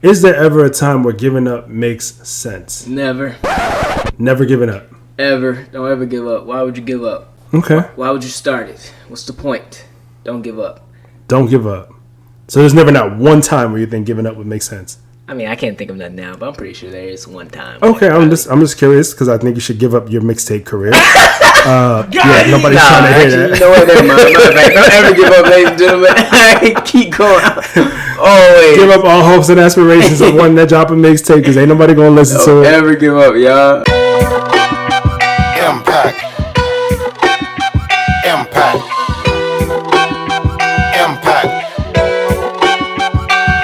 Is there ever a time where giving up makes sense? Never. Never giving up. Ever. Don't ever give up. Why would you give up? Okay. Why would you start it? What's the point? Don't give up. Don't give up. So there's never not one time where you think giving up would make sense. I mean, I can't think of nothing now, but I'm pretty sure there is one time. Okay, I'm just curious because I think you should give up your mixtape career. Yeah, nobody's trying to hear that. You know what? Never mind. Don't ever give up, ladies and gentlemen. Keep going. Always. Give up all hopes and aspirations of wanting to drop a mixtape because ain't nobody gonna listen to it. Don't ever give up, y'all. Impact. Impact. Impact.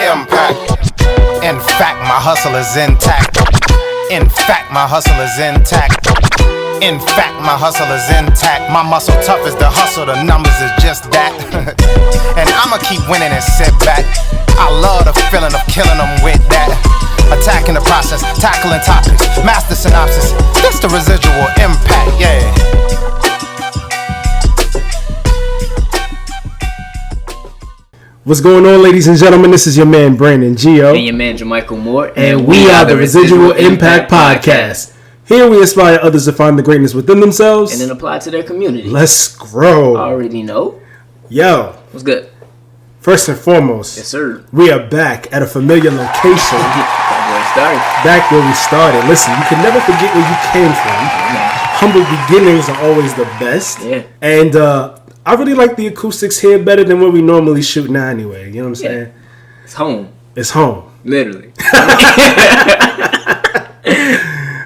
Impact. In fact, my hustle is intact. In fact, my hustle is intact. In fact, my hustle is intact. My muscle tough as the hustle, the numbers is just that. And I'ma keep winning and sit back. I love the feeling of killing them with that. Attacking the process, tackling topics, master synopsis. This the residual impact, yeah. What's going on, ladies and gentlemen? This is your man, Brandon Gio. And your man, JaMichael Moore. And we are the Residual Impact Podcast. Here we inspire others to find the greatness within themselves. And then apply to their community. Let's grow. Already know. Yo. What's good? First and foremost. Yes, sir. We are back at a familiar location. Back where we started. Listen, you can never forget where you came from. Humble beginnings are always the best. Yeah. And I really like the acoustics here better than what we normally shoot now anyway. You know what I'm saying? Yeah. It's home. It's home. Literally.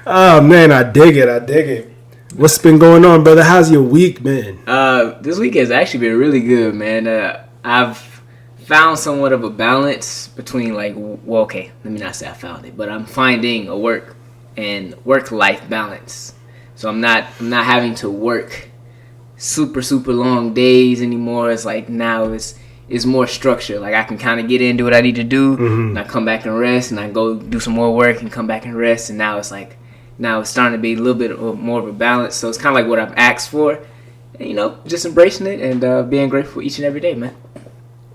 Oh, man, I dig it. What's been going on, brother? How's your week been? This week has actually been really good, man. I've found somewhat of a balance between let me not say I found it, but I'm finding a work-life balance. So I'm not having to work super long days anymore. It's like now it's more structured. Like I can kind of get into what I need to do, and I come back and rest, and I go do some more work and come back and rest. And now it's starting to be a little bit more of a balance. So it's kind of like what I've asked for, and, just embracing it and being grateful each and every day, man.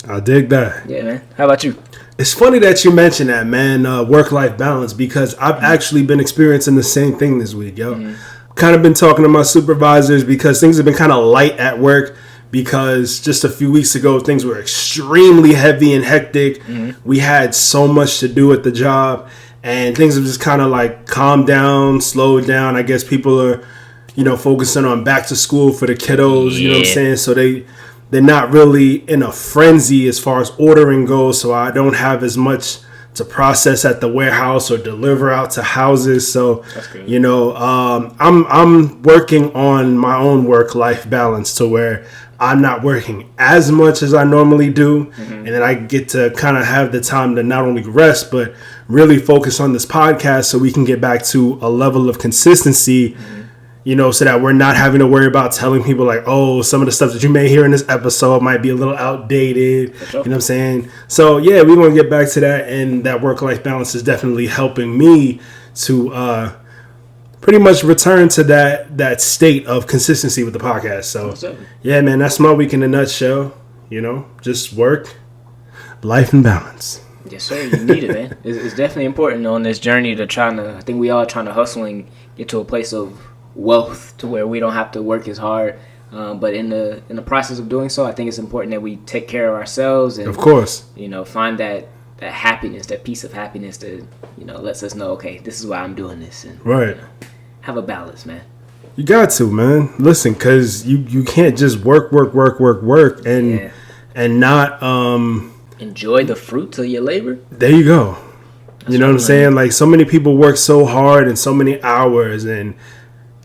I dig that. Yeah, man. How about you? It's funny that you mention that, man, work-life balance, because I've actually been experiencing the same thing this week, yo. Kind of been talking to my supervisors because things have been kind of light at work because just a few weeks ago, things were extremely heavy and hectic. We had so much to do at the job, and things have just kind of calmed down, slowed down. I guess people are, focusing on back to school for the kiddos, you know what I'm saying? So they're not really in a frenzy as far as ordering goes, so I don't have as much to process at the warehouse or deliver out to houses. So, I'm working on my own work-life balance to where I'm not working as much as I normally do. And then I get to kind of have the time to not only rest, but really focus on this podcast so we can get back to a level of consistency, so that we're not having to worry about telling people some of the stuff that you may hear in this episode might be a little outdated. Sure. You know what I'm saying? So, yeah, we're going to get back to that. And that work-life balance is definitely helping me to pretty much return to that state of consistency with the podcast. So, yeah, man, that's my week in a nutshell. Just work, life, and balance. Yes, sir. You need it, man. It's definitely important on this journey I think we all trying to hustle and get to a place of wealth to where we don't have to work as hard, but in the process of doing so, I think it's important that we take care of ourselves and, of course, find that happiness, that piece of happiness that lets us know, okay, this is why I'm doing this, and right, have a balance, man. You got to, man. Listen, because you can't just work and not enjoy the fruits of your labor. There you go. That's what I'm saying? So many people work so hard and so many hours, and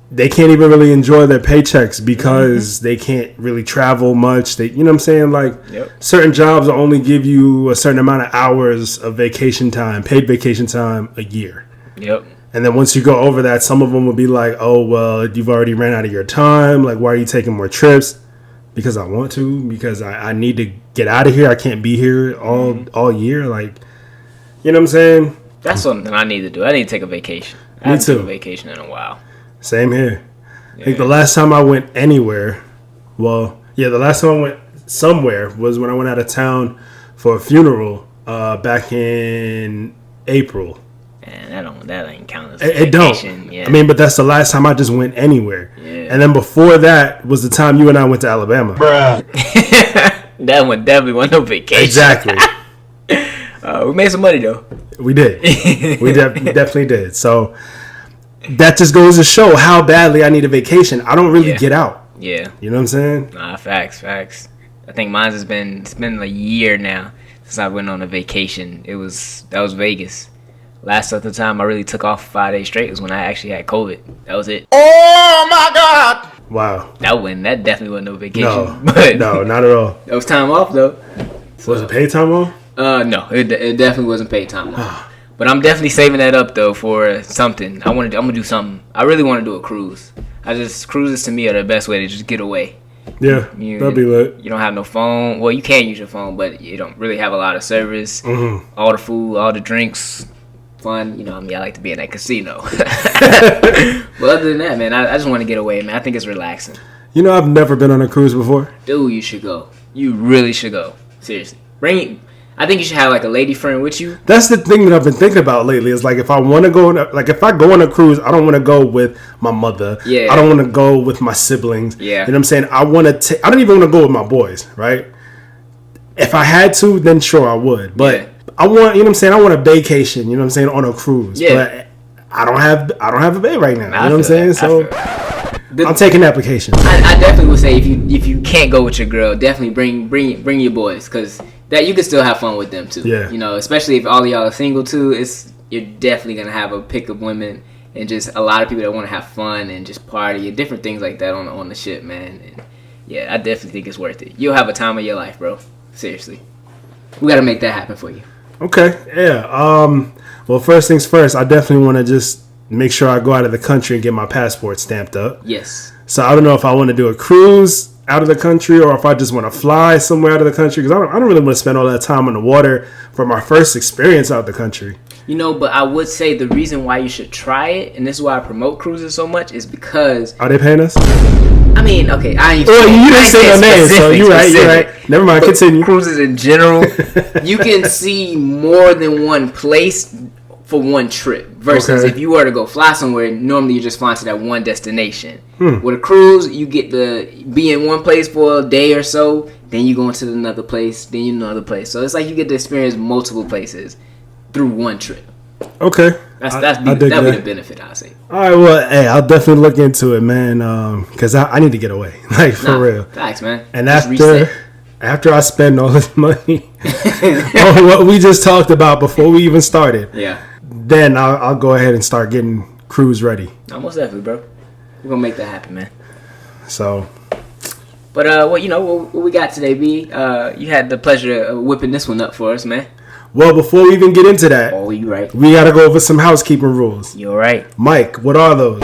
they can't even really enjoy their paychecks because they can't really travel much. You know what I'm saying? Certain jobs will only give you a certain amount of hours of vacation time, paid vacation time a year. Yep. And then once you go over that, some of them will be like, oh, well, you've already ran out of your time. Why are you taking more trips? Because I want to, because I need to get out of here. I can't be here all year. You know what I'm saying? That's something I need to do. I need to take a vacation. I haven't taken a vacation in a while. Same here. Yeah. I think the last time I went anywhere, the last time I went somewhere was when I went out of town for a funeral back in April. And that ain't count as It vacation. don't. Yeah. I mean, but that's the last time I just went anywhere. Yeah. And then before that was the time you and I went to Alabama. That one definitely wasn't no vacation. Exactly. We made some money though. We did. We definitely did. So that just goes to show how badly I need a vacation. I don't really get out. Yeah. You know what I'm saying? Nah, facts. I think mine's it's been a year now since I went on a vacation. That was Vegas. Last other time I really took off 5 days straight was when I actually had COVID. That was it. Oh my God! Wow. That definitely wasn't no vacation. No. But No, not at all. that was time off though. Was it paid time off? No, it definitely wasn't paid time off. But I'm definitely saving that up though for something. I'm gonna do something. I really want to do a cruise. Cruises to me are the best way to just get away. Yeah, that'd be lit. You don't have no phone. Well, you can use your phone, but you don't really have a lot of service. Mm-hmm. All the food, all the drinks, fun. You know, I like to be in that casino. But other than that, man, I just want to get away, man. I think it's relaxing. You know, I've never been on a cruise before. Dude, you should go. You really should go. Seriously. I think you should have like a lady friend with you. That's the thing that I've been thinking about lately. Is like if I want to go, if I go on a cruise, I don't want to go with my mother. Yeah. I don't want to go with my siblings. Yeah. You know what I'm saying? I don't even want to go with my boys, right? If I had to, then sure I would. But I want, you know what I'm saying? I want a vacation. You know what I'm saying? On a cruise. Yeah. But I don't have a bae right now. You know what I'm saying? So I'm taking the application. I definitely would say if you can't go with your girl, definitely bring your boys because that you can still have fun with them too. Yeah. You know, especially if all of y'all are single too, you're definitely gonna have a pick of women and just a lot of people that want to have fun and just party and different things like that on the ship, man. And yeah, I definitely think it's worth it. You'll have a time of your life, bro. Seriously, we gotta make that happen for you. Okay. Yeah. Well, first things first, I definitely want to just make sure I go out of the country and get my passport stamped up. Yes. So I don't know if I want to do a cruise out of the country or if I just want to fly somewhere out of the country because I don't really want to spend all that time on the water for my first experience out of the country. You know, but I would say the reason why you should try it, and this is why I promote cruises so much, is because... Are they paying us? I mean, okay, you didn't say no name, so you're right. Never mind, continue. Cruises in general, you can see more than one place for one trip. Versus if you were to go fly somewhere, normally you're just flying to that one destination. With a cruise, you get to be in one place for a day or so, then you go into another place, then you another place. So it's like you get to experience multiple places through one trip. Okay. That'd be the benefit, I say. All right, well, hey, I'll definitely look into it, man, because I need to get away, like, for real. Thanks, man. And after I spend all this money on what we just talked about before we even started, then I'll go ahead and start getting cruise ready. Almost definitely, bro. We're going to make that happen, man. So... But, what we got today, B? You had the pleasure of whipping this one up for us, man. Well, before we even get into that, you right. We got to go over some housekeeping rules. You're right. Mike, what are those?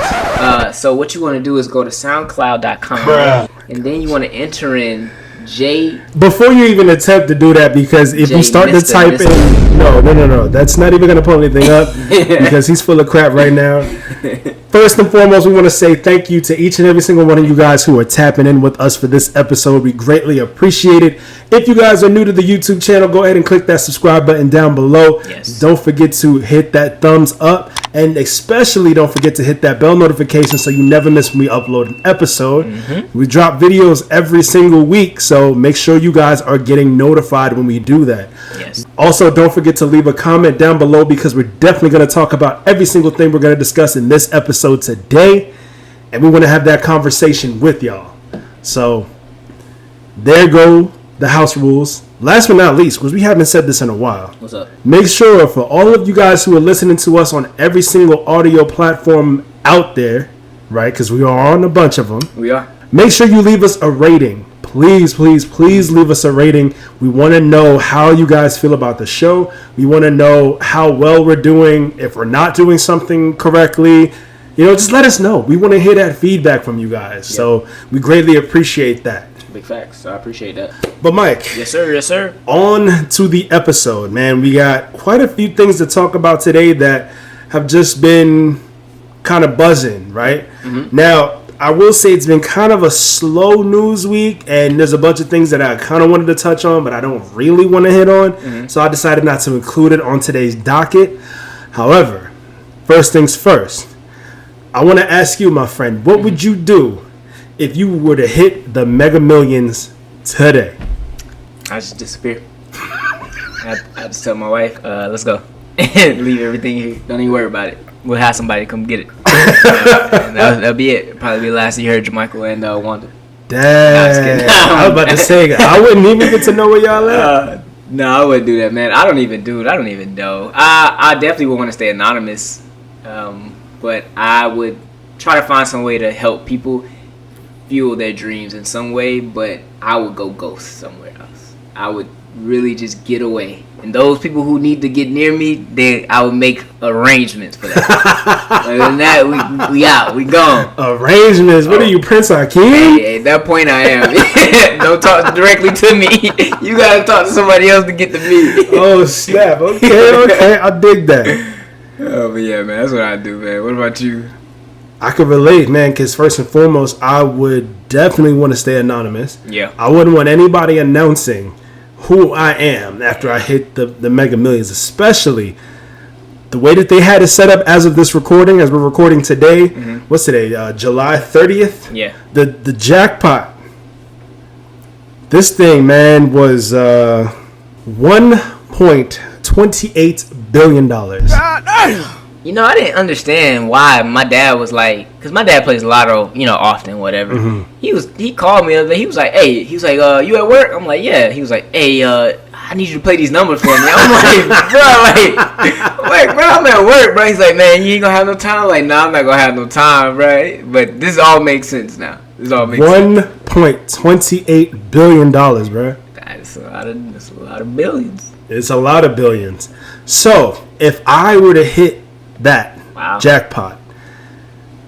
So what you want to do is go to SoundCloud.com, and then you want to enter in J. Before you even attempt to do that, because if you start to type in... No. That's not even going to pull anything up, because he's full of crap right now. First and foremost, we want to say thank you to each and every single one of you guys who are tapping in with us for this episode. We greatly appreciate it. If you guys are new to the YouTube channel, go ahead and click that subscribe button down below. Yes. Don't forget to hit that thumbs up, and especially don't forget to hit that bell notification so you never miss when we upload an episode. We drop videos every single week, so make sure you guys are getting notified when we do that. Yes. Also, don't forget to leave a comment down below because we're definitely going to talk about every single thing we're going to discuss in this episode today, and we want to have that conversation with y'all. So there go the house rules. Last but not least, because we haven't said this in a while, what's up? Make sure for all of you guys who are listening to us on every single audio platform out there, right, because we are on a bunch of them, We are. make sure you leave us a rating. Please leave us a rating. We want to know how you guys feel about the show. We want to know how well we're doing, if we're not doing something correctly. Just let us know. We want to hear that feedback from you guys. Yep. So we greatly appreciate that. Big facts. I appreciate that. But Mike. Yes, sir. Yes, sir. On to the episode, man. We got quite a few things to talk about today that have just been kind of buzzing, right? Now, I will say it's been kind of a slow news week, and there's a bunch of things that I kind of wanted to touch on, but I don't really want to hit on. So I decided not to include it on today's docket. However, first things first, I want to ask you, my friend, what would you do if you were to hit the Mega Millions today? I just disappear. I just tell my wife, let's go. Leave everything here. Don't even worry about it. We'll have somebody come get it. And that'll be it. Probably be the last you heard JaMichael and Wanda. Damn. I was about to say, I wouldn't even get to know where y'all at. No, I wouldn't do that, man. I don't even know. I definitely would want to stay anonymous. But I would try to find some way to help people fuel their dreams in some way, but I would go ghost somewhere else. I would really just get away. And those people who need to get near me, I would make arrangements for that. Other than that, we out. We gone. Arrangements? What are you, Prince Hakeem? Hey, at that point I am. Don't talk directly to me. You gotta talk to somebody else to get to me. Oh, snap. Okay. I dig that. Oh, but yeah, man. That's what I do, man. What about you? I could relate, man, because first and foremost, I would definitely want to stay anonymous. Yeah. I wouldn't want anybody announcing who I am after I hit the Mega Millions, especially the way that they had it set up as of this recording, as we're recording today. What's today? July 30th? Yeah. The jackpot. This thing, man, was $1.28 billion. You know, I didn't understand why my dad was like, because my dad plays Lotto, often, whatever. He called me the other day. He was like, hey, you at work? I'm like, yeah. He was like, hey, I need you to play these numbers for me. I'm like, bro, I'm at work, bro. He's like, man, you ain't gonna have no time. I'm like, nah, I'm not gonna have no time, right? But this all makes sense now. $1.28 billion, bro. That's a lot of billions. It's a lot of billions. So if I were to hit that jackpot,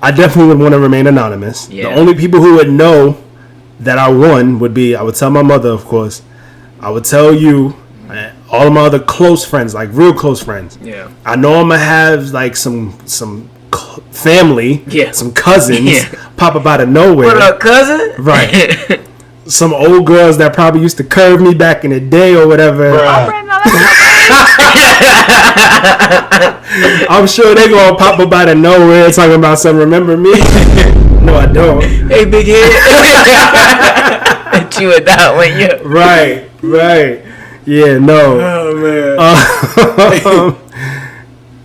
I definitely would want to remain anonymous. Yeah. The only people who would know that I won would be, I would tell my mother, of course. I would tell you, all of my other close friends, like real close friends. Yeah. I know I'm gonna have like some family, some cousins pop up out of nowhere. What up, cousin? Right. Some old girls that probably used to curve me back in the day or whatever. I'm sure they gonna pop up out of nowhere talking about some remember me. No, I don't. Hey, big head. You with that one, yeah. Right. Yeah, no. Oh man.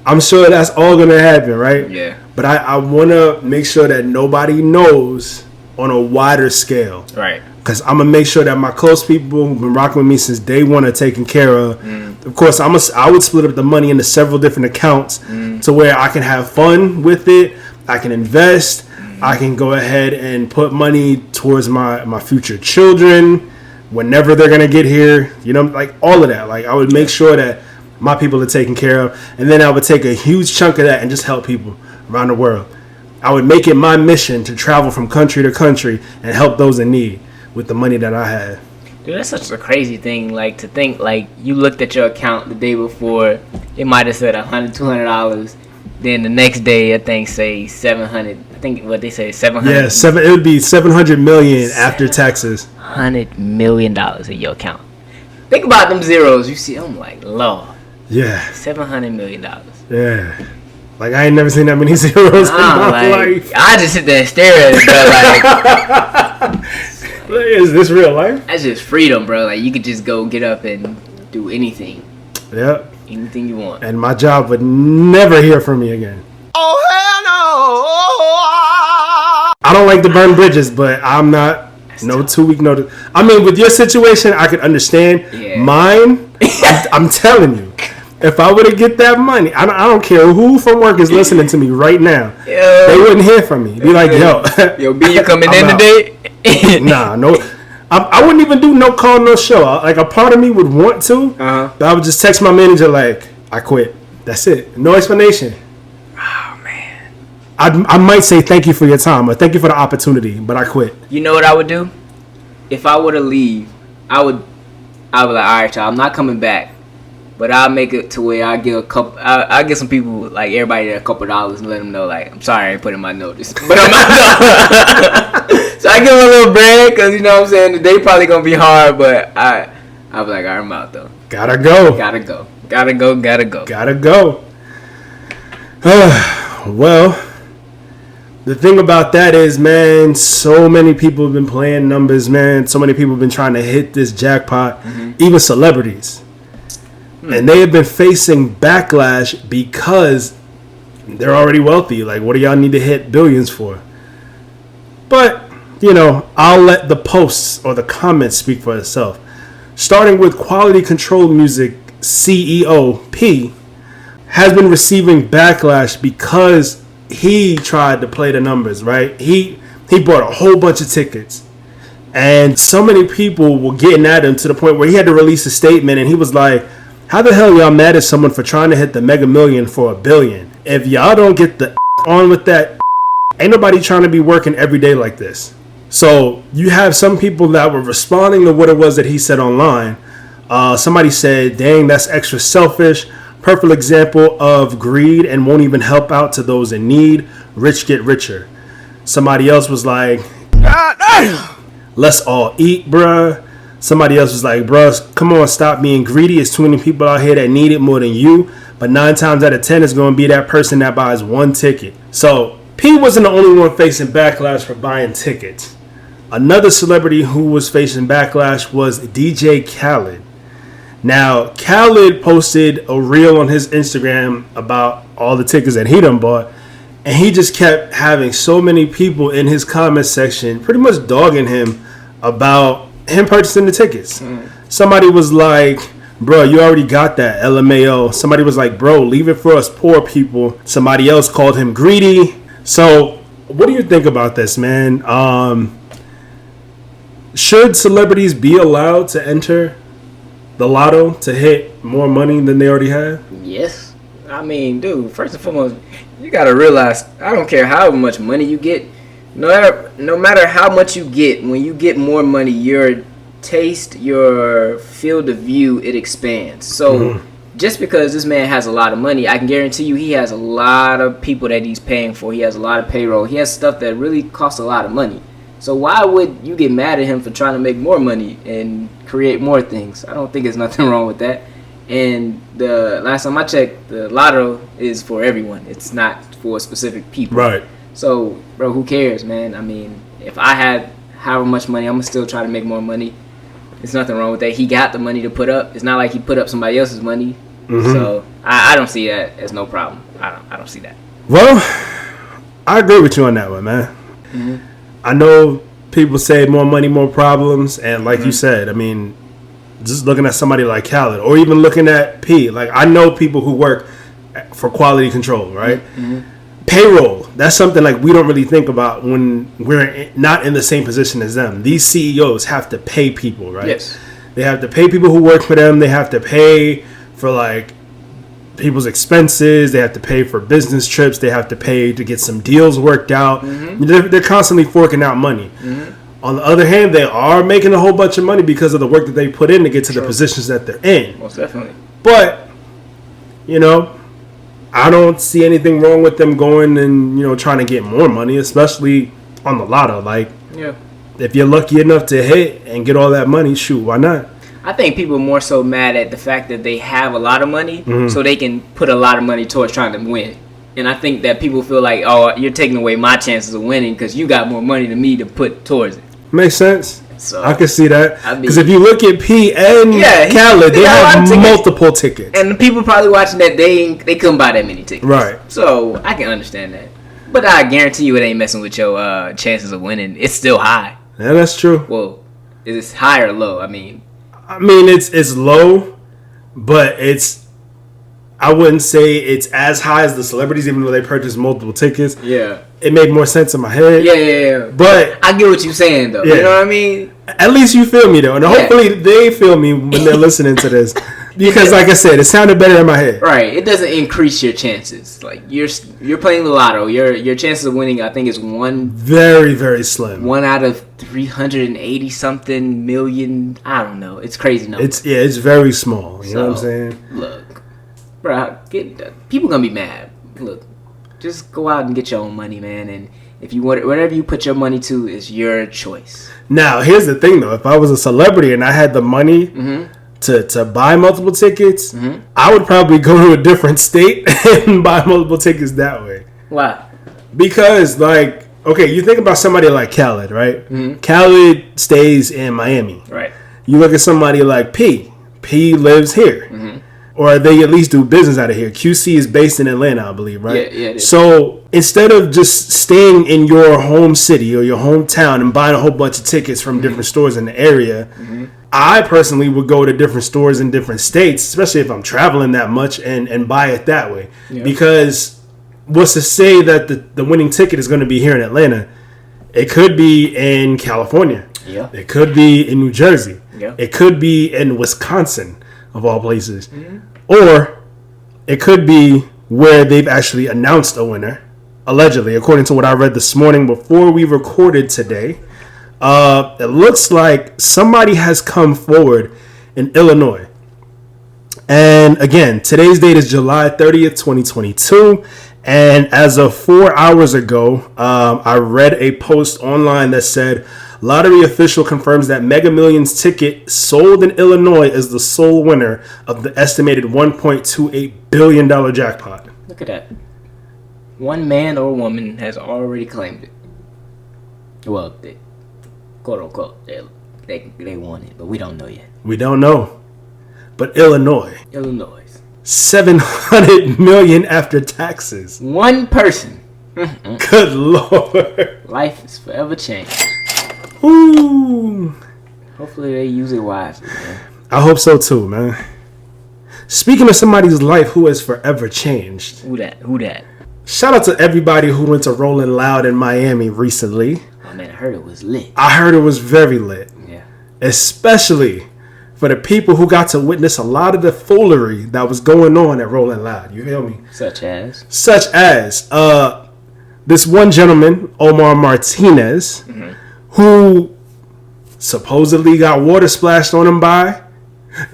I'm sure that's all gonna happen, right? Yeah. But I wanna make sure that nobody knows on a wider scale. Right. Because I'm gonna make sure that my close people who've been rocking with me since day one are taken care of. Of course, I would split up the money into several different accounts to where I can have fun with it. I can invest. I can go ahead and put money towards my future children whenever they're gonna get here. Like all of that. Like I would make sure that my people are taken care of, and then I would take a huge chunk of that and just help people around the world. I would make it my mission to travel from country to country and help those in need with the money that I have. Dude, that's such a crazy thing. Like to think, like you looked at your account the day before, it might have said $100, $200. Then the next day, I think say 700. I think what they say 700. Yeah, it would be 700 million after taxes. $100 million in your account. Think about them zeros. You see, I'm like, Lord. Yeah. $700 million. Yeah. Like I ain't never seen that many zeros in my life. I just sit there and stare at it, bro. Like, is this real life? That's just freedom, bro. Like you could just go get up and do anything. Yep. Anything you want. And my job would never hear from me again. Oh, hell no. I don't like to burn bridges, but I'm not. No 2-week notice. I mean, with your situation, I could understand. Yeah. Mine, I'm telling you. If I were to get that money, I don't care who from work is listening to me right now. Yo. They wouldn't hear from me. Be like, yo. B, you coming in today? Nah, no. I wouldn't even do no call, no show. Like, a part of me would want to, but I would just text my manager, like, I quit. That's it. No explanation. Oh, man. I might say thank you for your time or thank you for the opportunity, but I quit. You know what I would do? If I were to leave, I would be like, all right, y'all, I'm not coming back. But I'll make it to where I give I'll get some people, like everybody there, $2 and let them know, like, I'm sorry I ain't putting my notice, but I'm out. So I give them a little break, because you know what I'm saying, the day probably gonna be hard, but I'll be like, all right, I'm out though. Gotta go. Well, the thing about that is, man, so many people have been playing numbers, man. So many people have been trying to hit this jackpot, even celebrities. And they have been facing backlash because they're already wealthy. Like, what do y'all need to hit billions for? But, you know, I'll let the posts or the comments speak for itself. Starting with Quality Control Music CEO P has been receiving backlash because he tried to play the numbers, right? He bought a whole bunch of tickets. And so many people were getting at him to the point where he had to release a statement, and he was like, how the hell y'all mad at someone for trying to hit the Mega Million for $1 billion? If y'all don't get the on with that, ain't nobody trying to be working every day like this. So you have some people that were responding to what it was that he said online. Somebody said, dang, that's extra selfish. Perfect example of greed and won't even help out to those in need. Rich get richer. Somebody else was like, let's all eat, bruh. Somebody else was like, bruh, come on, stop being greedy. It's too many people out here that need it more than you. But 9 times out of 10, it's going to be that person that buys one ticket. So P wasn't the only one facing backlash for buying tickets. Another celebrity who was facing backlash was DJ Khaled. Now, Khaled posted a reel on his Instagram about all the tickets that he done bought. And he just kept having so many people in his comment section pretty much dogging him about him purchasing the tickets. Somebody was like, bro, you already got that, LMAO. Somebody was like, bro, leave it for us poor people. Somebody else called him greedy. So what do you think about this, man? Should celebrities be allowed to enter the Lotto to hit more money than they already have? Yes. I mean, dude, first and foremost, you got to realize, I don't care how much money you get. No matter how much you get, when you get more money, your taste, your field of view, it expands. So just because this man has a lot of money, I can guarantee you he has a lot of people that he's paying for. He has a lot of payroll. He has stuff that really costs a lot of money. So why would you get mad at him for trying to make more money and create more things? I don't think there's nothing wrong with that. And the last time I checked, the Lotto is for everyone. It's not for specific people. Right. So, bro, who cares, man? I mean, if I had however much money, I'm going to still try to make more money. There's nothing wrong with that. He got the money to put up. It's not like he put up somebody else's money. So, I don't see that as no problem. I don't see that. Well, I agree with you on that one, man. I know people say more money, more problems. And like you said, I mean, just looking at somebody like Khaled or even looking at P, like I know people who work for quality control, right? Payroll, that's something like we don't really think about when we're not in the same position as them. These CEOs have to pay people, right? Yes. They have to pay people who work for them. They have to pay for like people's expenses. They have to pay for business trips. They have to pay to get some deals worked out. They're constantly forking out money. On the other hand, they are making a whole bunch of money because of the work that they put in to get to the positions that they're in. Most definitely. But, you know, I don't see anything wrong with them going and, you know, trying to get more money, especially on the Lotto. Like, if you're lucky enough to hit and get all that money, shoot, why not? I think people are more so mad at the fact that they have a lot of money so they can put a lot of money towards trying to win. And I think that people feel like, oh, you're taking away my chances of winning because you got more money than me to put towards it. Makes sense. So I can see that. Because if you look at P and Khaled, they have multiple tickets. And the people probably watching that, they couldn't buy that many tickets. Right. So I can understand that. But I guarantee you it ain't messing with your chances of winning. It's still high. Yeah, that's true. Well, is it high or low? I mean, it's low, but I wouldn't say it's as high as the celebrities, even though they purchased multiple tickets. Yeah. It made more sense in my head. Yeah. But I get what you're saying, though. Yeah. You know what I mean? At least you feel me, though. And hopefully they feel me when they're listening to this. Because, like I said, it sounded better in my head. Right. It doesn't increase your chances. Like you're playing the lotto. Your chances of winning, I think, is very, very slim. 1 out of 380 something million. I don't know. It's crazy number. It's very small. You know what I'm saying? Look, bro, people gonna be mad. Look, just go out and get your own money, man. And if you want, whatever you put your money to is your choice. Now, here's the thing, though. If I was a celebrity and I had the money to buy multiple tickets, I would probably go to a different state and buy multiple tickets that way. Why? Because, like, okay, you think about somebody like Khaled, right? Khaled stays in Miami. Right. You look at somebody like P. P lives here. Or they at least do business out of here. QC is based in Atlanta, I believe, right? Yeah, it is. So instead of just staying in your home city or your hometown and buying a whole bunch of tickets from different stores in the area, I personally would go to different stores in different states, especially if I'm traveling that much, and buy it that way. Yeah. Because what's to say that the winning ticket is going to be here in Atlanta? It could be in California. Yeah. It could be in New Jersey. Yeah. It could be in Wisconsin, of all places. Or it could be where they've actually announced a winner, allegedly, according to what I read this morning before we recorded today. It looks like somebody has come forward in Illinois. And again, today's date is July 30th, 2022. And as of 4 hours ago, I read a post online that said, lottery official confirms that Mega Millions ticket sold in Illinois is the sole winner of the estimated $1.28 billion jackpot. Look at that. One man or woman has already claimed it. Well, they, quote unquote, they won it, but we don't know yet. We don't know. But Illinois. 700 million after taxes. One person. Good Lord. Life is forever changed. Ooh. Hopefully they use it wisely, man. I hope so too, man. Speaking of somebody's life who has forever changed. Who that? Shout out to everybody who went to Rolling Loud in Miami recently. Oh man, I heard it was lit. I heard it was very lit. Yeah. Especially for the people who got to witness a lot of the foolery that was going on at Rolling Loud. You feel me? Such as this one gentleman, Omar Martinez, who supposedly got water splashed on him by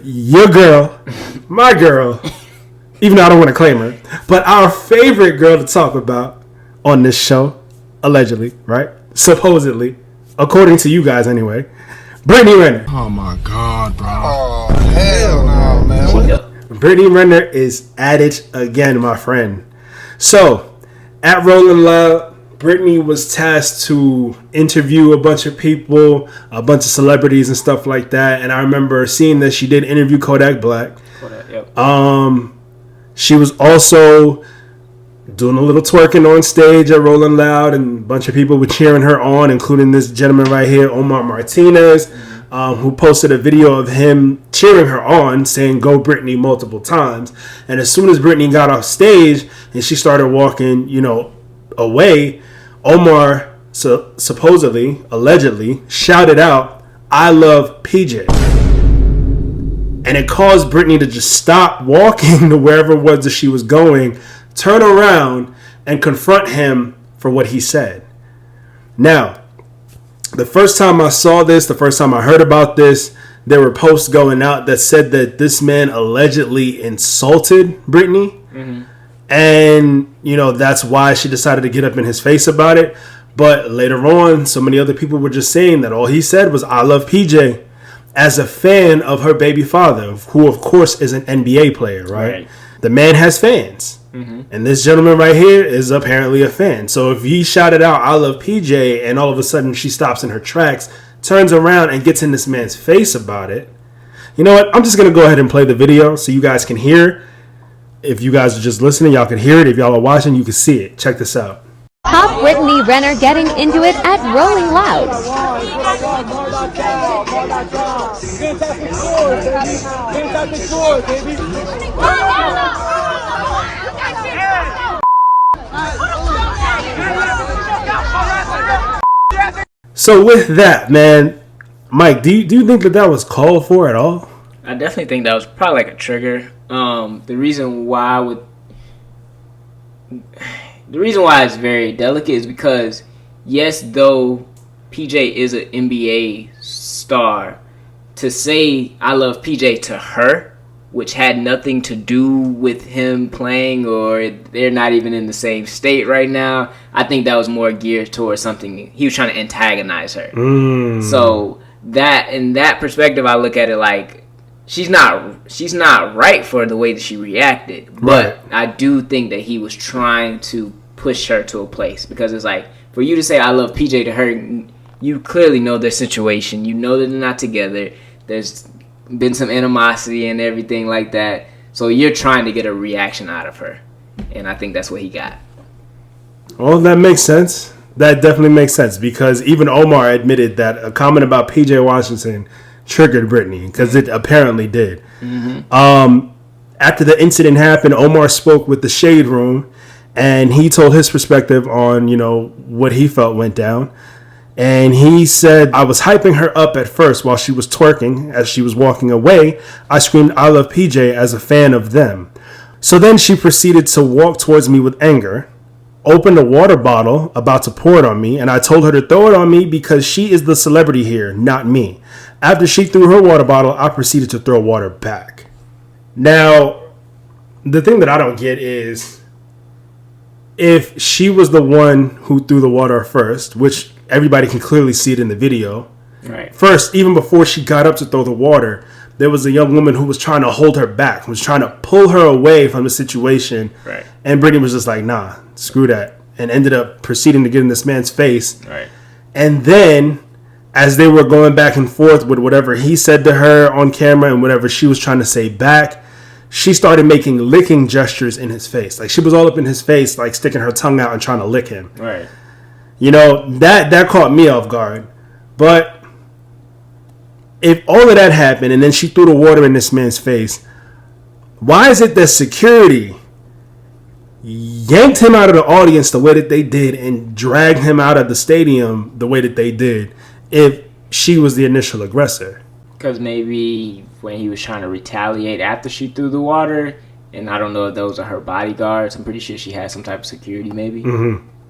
your girl, my girl, even though I don't want to claim her, but our favorite girl to talk about on this show, allegedly, right? Supposedly, according to you guys anyway, Brittany Renner. Oh my God, bro. Oh, hell no, man. Brittany Renner is at it again, my friend. So, at Rolling Loud, Brittany was tasked to interview a bunch of people, a bunch of celebrities and stuff like that. And I remember seeing that she did interview Kodak Black. Yep. She was also doing a little twerking on stage at Rolling Loud, and a bunch of people were cheering her on, including this gentleman right here, Omar Martinez, who posted a video of him cheering her on, saying "Go Brittany" multiple times. And as soon as Brittany got off stage and she started walking, away, Omar supposedly, allegedly, shouted out, "I love PJ." And it caused Brittany to just stop walking to wherever it was that she was going, turn around, and confront him for what he said. Now, the first time I saw this, the first time I heard about this, there were posts going out that said that this man allegedly insulted Brittany. And, that's why she decided to get up in his face about it. But later on, so many other people were just saying that all he said was, "I love PJ," as a fan of her baby father, who, of course, is an NBA player, right? The man has fans. And this gentleman right here is apparently a fan. So if he shouted out, "I love PJ," and all of a sudden she stops in her tracks, turns around and gets in this man's face about it, you know what? I'm just going to go ahead and play the video so you guys can hear. If you guys are just listening, y'all can hear it. If y'all are watching, you can see it. Check this out. Pop Brittany Renner getting into it at Rolling Loud. So with that, man, Mike, do you think that was called for at all? I definitely think that was probably like a trigger. The reason why it's very delicate is because, yes, though PJ is an NBA star, to say I love PJ to her, which had nothing to do with him playing, or they're not even in the same state right now, I think that was more geared towards something. He was trying to antagonize her. So that, in that perspective, I look at it like she's not right for the way that she reacted. But I do think that he was trying to push her to a place, because it's like, for you to say I love PJ to her, you clearly know their situation. You know that they're not together. There's been some animosity and everything like that. So you're trying to get a reaction out of her. And I think that's what he got. Well, that makes sense. That definitely makes sense, because even Omar admitted that a comment about PJ Washington triggered Brittany, because it apparently did. After the incident happened, Omar spoke with the Shade Room, and he told his perspective on, what he felt went down. And he said, I was hyping her up at first while she was twerking. As she was walking away, I screamed, I love PJ, as a fan of them. So then she proceeded to walk towards me with anger, opened a water bottle about to pour it on me, and I told her to throw it on me because she is the celebrity here, not me. After she threw her water bottle, I proceeded to throw water back. Now, the thing that I don't get is, if she was the one who threw the water first, which everybody can clearly see it in the video. Right. First, even before she got up to throw the water, there was a young woman who was trying to hold her back, was trying to pull her away from the situation. Right. And Brittany was just like, nah, screw that. And ended up proceeding to get in this man's face. Right. And then, as they were going back and forth with whatever he said to her on camera and whatever she was trying to say back, she started making licking gestures in his face. Like, she was all up in his face, like sticking her tongue out and trying to lick him. Right. That caught me off guard. But if all of that happened and then she threw the water in this man's face, why is it that security yanked him out of the audience the way that they did and dragged him out of the stadium the way that they did if she was the initial aggressor? Because maybe when he was trying to retaliate after she threw the water, and I don't know if those are her bodyguards, I'm pretty sure she had some type of security maybe.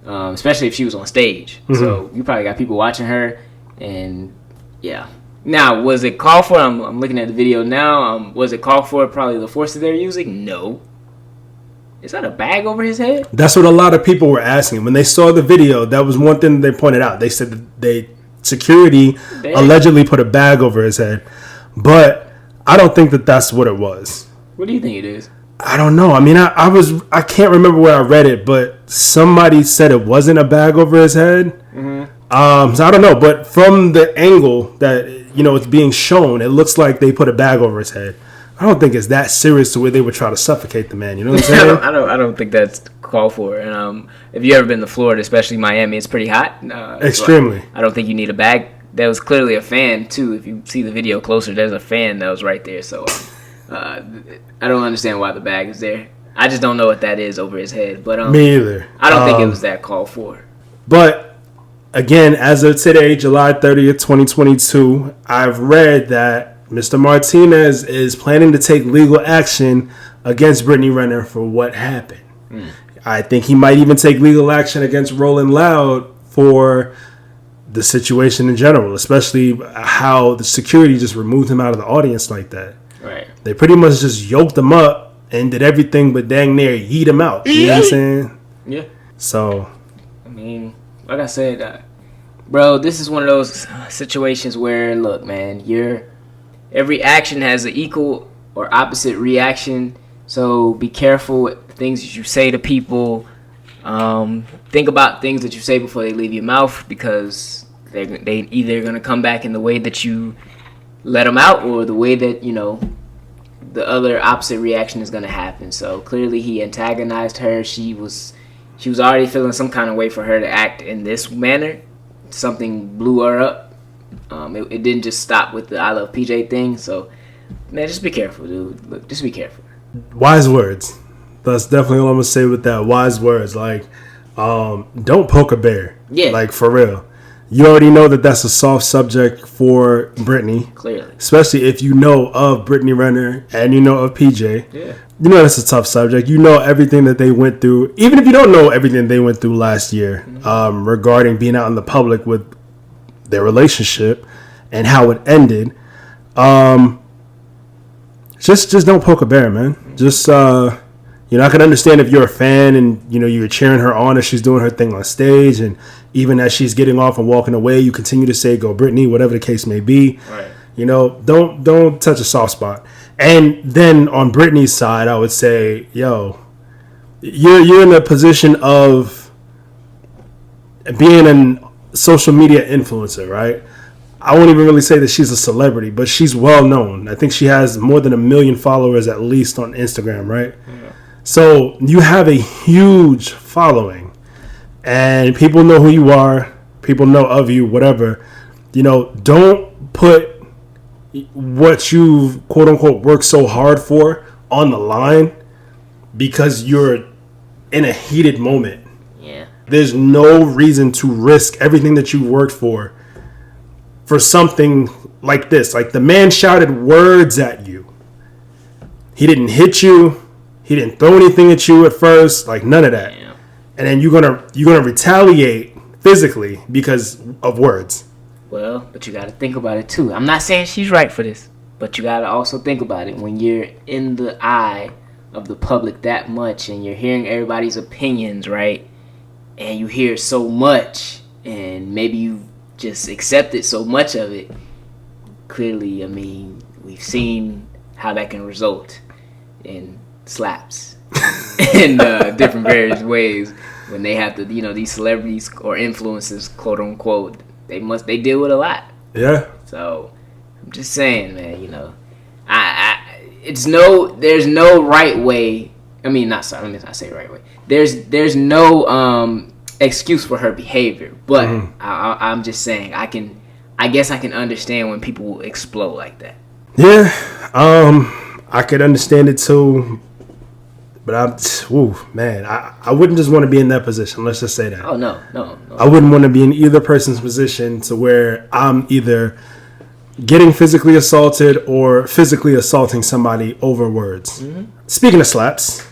Especially if she was on stage. So you probably got people watching her, and yeah. Now, was it called for? I'm looking at the video now. Was it called for probably the force that they're using? No. Is that a bag over his head? That's what a lot of people were asking. When they saw the video, that was one thing they pointed out. They said that security allegedly put a bag over his head. But I don't think that that's what it was. What do you think it is? I don't know. I mean, I can't remember where I read it, but somebody said it wasn't a bag over his head. So I don't know. But from the angle that, it's being shown, it looks like they put a bag over his head. I don't think it's that serious to where they would try to suffocate the man. You know what I'm saying? I don't think that's called for. And if you ever been to Florida, especially Miami, it's pretty hot. Extremely. So I don't think you need a bag. There was clearly a fan too. If you see the video closer, there's a fan that was right there. So I don't understand why the bag is there. I just don't know what that is over his head. But me either. I don't think it was that called for. But again, as of today, July 30th, 2022, I've read that Mr. Martinez is planning to take legal action against Brittany Renner for what happened. I think he might even take legal action against Rolling Loud for the situation in general, especially how the security just removed him out of the audience like that. Right. They pretty much just yoked him up and did everything but dang near yeet him out. You know what I'm saying? Yeah. So, I mean, like I said, bro, this is one of those situations where, look, man, every action has an equal or opposite reaction. So be careful with things that you say to people. Think about things that you say before they leave your mouth, because they either going to come back in the way that you let them out, or the way that, the other opposite reaction is going to happen. So clearly he antagonized her. She was already feeling some kind of way for her to act in this manner. Something blew her up. It didn't just stop with the I love PJ thing. So, man, just be careful, dude. Look, just be careful. Wise words. That's definitely all I'm going to say with that. Wise words. Like, don't poke a bear. Yeah. Like, for real. you already know that that's a soft subject for Brittany. Clearly. Especially if you know of Brittany Renner and you know of PJ. Yeah. You know that's a tough subject. You know everything that they went through. Even if you don't know everything they went through last year regarding being out in the public with their relationship and how it ended. Just don't poke a bear, man. Just, I can understand if you're a fan and, you're cheering her on as she's doing her thing on stage. And even as she's getting off and walking away, you continue to say, go Brittany, whatever the case may be. Right. Don't touch a soft spot. And then on Brittany's side, I would say, you're in a position of being a social media influencer, right? I won't even really say that she's a celebrity, but she's well known. I think she has more than 1 million followers at least on Instagram, right? Yeah. So you have a huge following, and people know who you are. People know of you, whatever. Don't put what you've quote unquote worked so hard for on the line because you're in a heated moment. Yeah. There's no reason to risk everything that you worked for something like this. Like, the man shouted words at you. He didn't hit you. He didn't throw anything at you at first. Like, none of that. Yeah. And then you're gonna retaliate physically because of words. Well, but you got to think about it too. I'm not saying she's right for this, but you got to also think about it. When you're in the eye of the public that much and you're hearing everybody's opinions, right? And you hear so much, and maybe you just accepted so much of it. Clearly, I mean, we've seen how that can result in slaps in different various ways when they have to, these celebrities or influencers, quote unquote, they deal with a lot. Yeah. So I'm just saying, man, there's no right way. I mean, let me not say right way. There's no excuse for her behavior, but I'm just saying I guess I can understand when people explode like that. Yeah, I could understand it too, but I wouldn't just want to be in that position. Let's just say that. Oh no. I wouldn't want to be in either person's position to where I'm either getting physically assaulted or physically assaulting somebody over words. Mm-hmm. Speaking of slaps,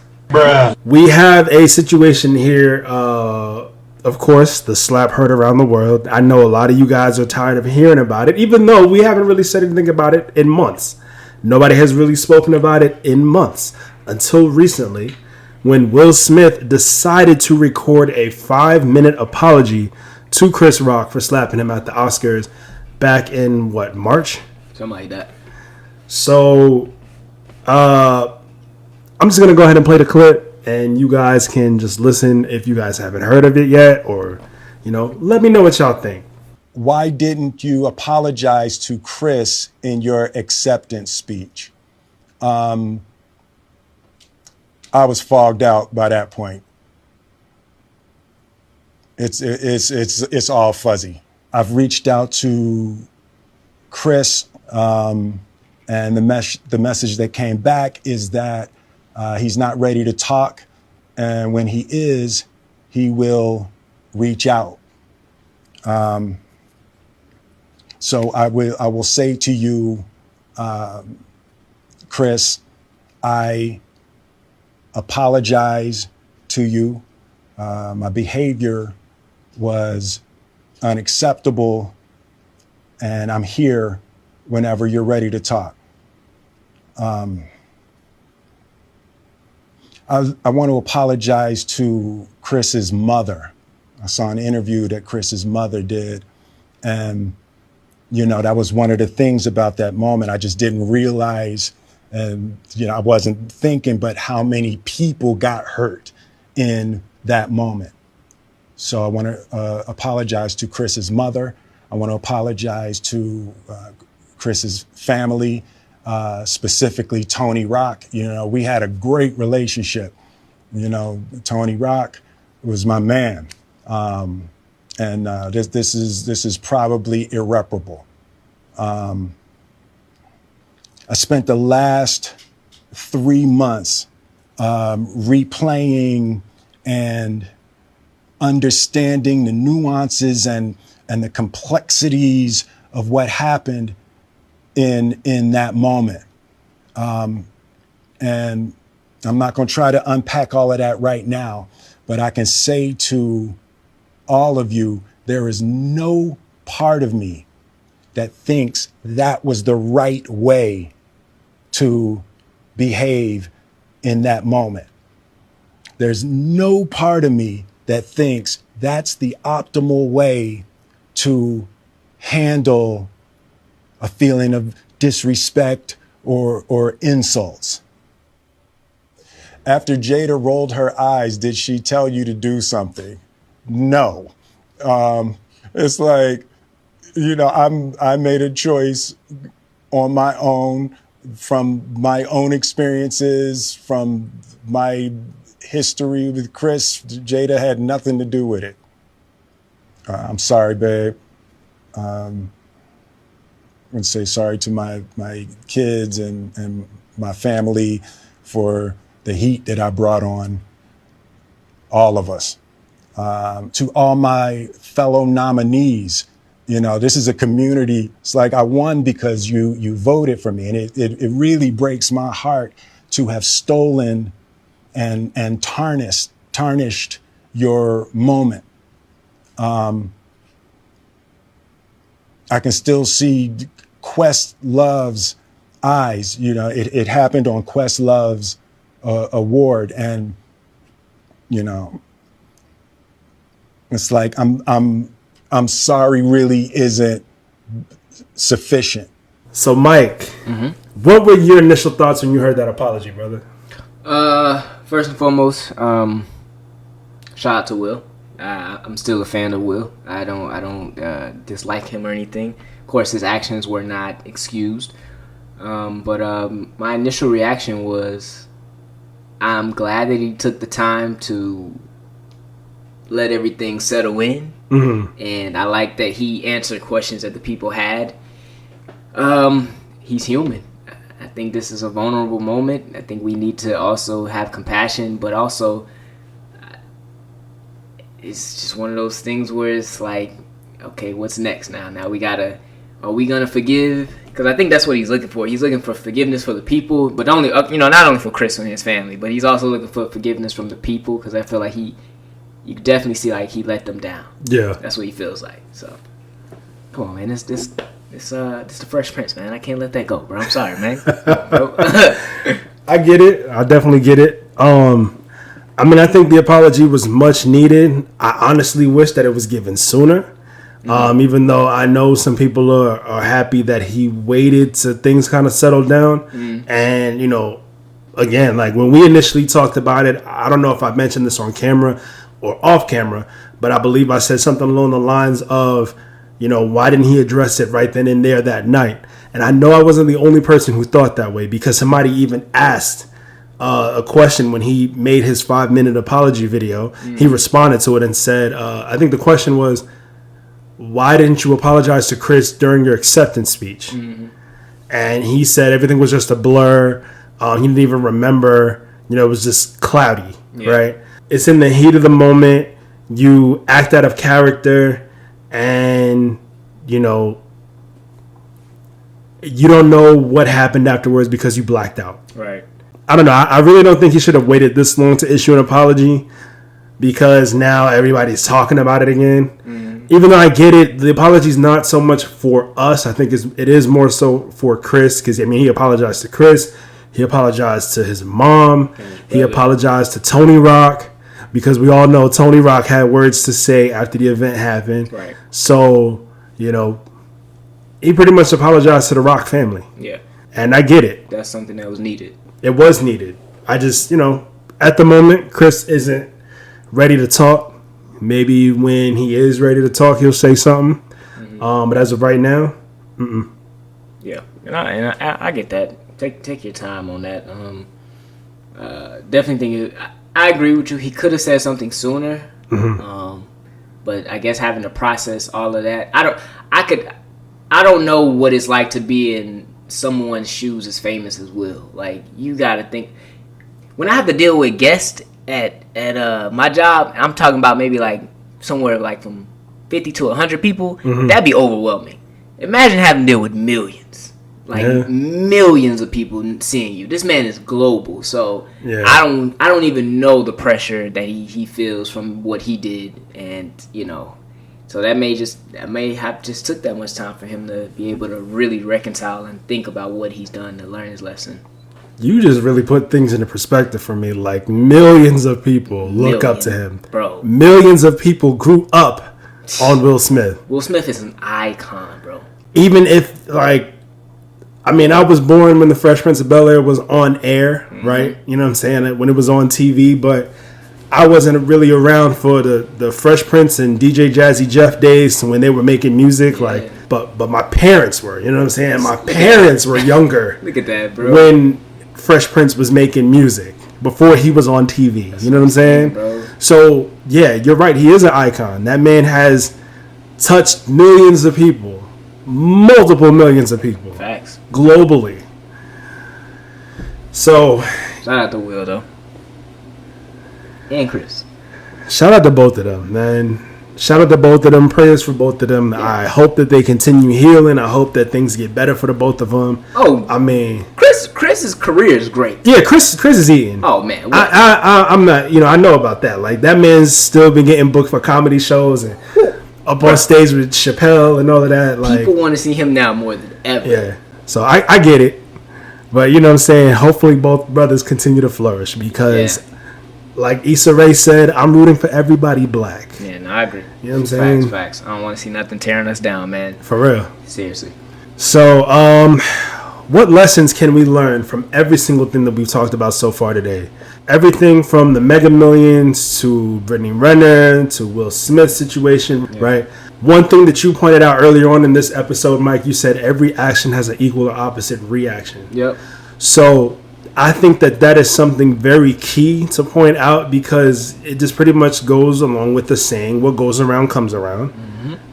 we have a situation here. Of course, the slap heard around the world. I know a lot of you guys are tired of hearing about it, even though we haven't really said anything about it in months. Nobody has really spoken about it in months until recently, when Will Smith decided to record a 5-minute apology to Chris Rock for slapping him at the Oscars back in, March? Something like that. So, I'm just going to go ahead and play the clip. And you guys can just listen if you guys haven't heard of it yet, or, let me know what y'all think. Why didn't you apologize to Chris in your acceptance speech? I was fogged out by that point. It's all fuzzy. I've reached out to Chris, and the message that came back is that he's not ready to talk, and when he is, he will reach out. So I will say to you, Chris, I apologize to you. My behavior was unacceptable, and I'm here whenever you're ready to talk. I want to apologize to Chris's mother. I saw an interview that Chris's mother did, and that was one of the things about that moment. I just didn't realize, and I wasn't thinking, but how many people got hurt in that moment. So I want to apologize to Chris's mother. I want to apologize to Chris's family. Specifically Tony Rock. We had a great relationship. Tony Rock was my man. And this is probably irreparable. I spent the last 3 months replaying and understanding the nuances and and the complexities of what happened in that moment. And I'm not going to try to unpack all of that right now, but I can say to all of you, there is no part of me that thinks that was the right way to behave in that moment. There's no part of me that thinks that's the optimal way to handle a feeling of disrespect or insults. After Jada rolled her eyes, did she tell you to do something? No. It's like, you know, I made a choice on my own, from my own experiences, from my history with Chris. Jada had nothing to do with it. I'm sorry, babe. I'm gonna say sorry to my kids and my family for the heat that I brought on all of us. To all my fellow nominees, you know, this is a community. It's like I won because you voted for me, and it really breaks my heart to have stolen and tarnished your moment. I can still see Questlove's eyes. You know, it happened on Questlove's award, and you know, it's like I'm sorry really isn't sufficient. So Mike, what were your initial thoughts when you heard that apology, brother? First and foremost, shout out to Will. I'm still a fan of Will. I don't dislike him or anything. Of course, his actions were not excused. But my initial reaction was, I'm glad that he took the time to let everything settle in. And I like that he answered questions that the people had. He's human. I think this is a vulnerable moment. I think we need to also have compassion, but also it's just one of those things where it's like, okay, what's next now? Now are we gonna forgive? Because I think that's what he's looking for. He's looking for forgiveness for the people, but only, not only for Chris and his family, but he's also looking for forgiveness from the people, because I feel like you definitely see like he let them down. Yeah, that's what he feels like. So, come on, man, this the Fresh Prince, man. I can't let that go, bro. I'm sorry, man. I get it. I definitely get it. I mean, I think the apology was much needed. I honestly wish that it was given sooner. Even though I know some people are happy that he waited till things kind of settled down. And, again, like when we initially talked about it, I don't know if I mentioned this on camera or off camera, but I believe I said something along the lines of, why didn't he address it right then and there that night? And I know I wasn't the only person who thought that way, because somebody even asked a question when he made his 5-minute apology video. He responded to it and said, I think the question was, why didn't you apologize to Chris during your acceptance speech? And he said everything was just a blur. He didn't even remember. It was just cloudy, right? It's in the heat of the moment. You act out of character, and, you don't know what happened afterwards because you blacked out. Right. I don't know. I really don't think he should have waited this long to issue an apology, because now everybody's talking about it again. Even though I get it, the apology is not so much for us. I think it is more so for Chris, because, he apologized to Chris. He apologized to his mom. He apologized to Tony Rock, because we all know Tony Rock had words to say after the event happened. Right. So, he pretty much apologized to the Rock family. Yeah. And I get it. That's something that was needed. It was needed. I just, at the moment, Chris isn't ready to talk. Maybe when he is ready to talk, he'll say something. But as of right now, yeah, and I get that. Take your time on that. Definitely think I agree with you. He could have said something sooner. But I guess having to process all of that, I don't know what it's like to be in someone's shoes as famous as Will. Like, you gotta think, when I have to deal with guests at my job, I'm talking about maybe like somewhere like from 50 to 100 people, that'd be overwhelming. Imagine having to deal with millions. Millions of people seeing you. This man is global, so I don't even know the pressure that he feels from what he did, and so that may have just took that much time for him to be able to really reconcile and think about what he's done to learn his lesson. You just really put things into perspective for me. Like, millions of people look up to him, bro. Millions of people grew up on Will Smith. Will Smith is an icon, bro. Even if I was born when the Fresh Prince of Bel-Air was on air, right? You know what I'm saying? When it was on TV, but I wasn't really around for the Fresh Prince and DJ Jazzy Jeff days when they were making music. But my parents were, you know what I'm saying? My parents were younger. Look at that, bro. When Fresh Prince was making music before he was on TV. You know what I'm saying? Bro. So, yeah, you're right. He is an icon. That man has touched millions of people. Multiple millions of people. Facts. Globally. So shout out to Will though. And Chris. Shout out to both of them, man. Shout out to both of them. Prayers for both of them. Yeah. I hope that they continue healing. I hope that things get better for the both of them. Oh, I mean, Chris's career is great. Yeah, Chris is eating. Oh man, I'm not. I know about that. Like, that man's still been getting booked for comedy shows and up on stage with Chappelle and all of that. Like, people want to see him now more than ever. Yeah, so I get it, but you know what I'm saying. Hopefully, both brothers continue to flourish because, like Issa Rae said, I'm rooting for everybody black. Yeah, no, I agree. You know what I'm saying? Facts. I don't want to see nothing tearing us down, man. For real. Seriously. So, what lessons can we learn from every single thing that we've talked about so far today? Everything from the Mega Millions to Brittany Renner to Will Smith's situation, right? One thing that you pointed out earlier on in this episode, Mike, you said every action has an equal or opposite reaction. Yep. So I think that is something very key to point out because it just pretty much goes along with the saying, what goes around comes around,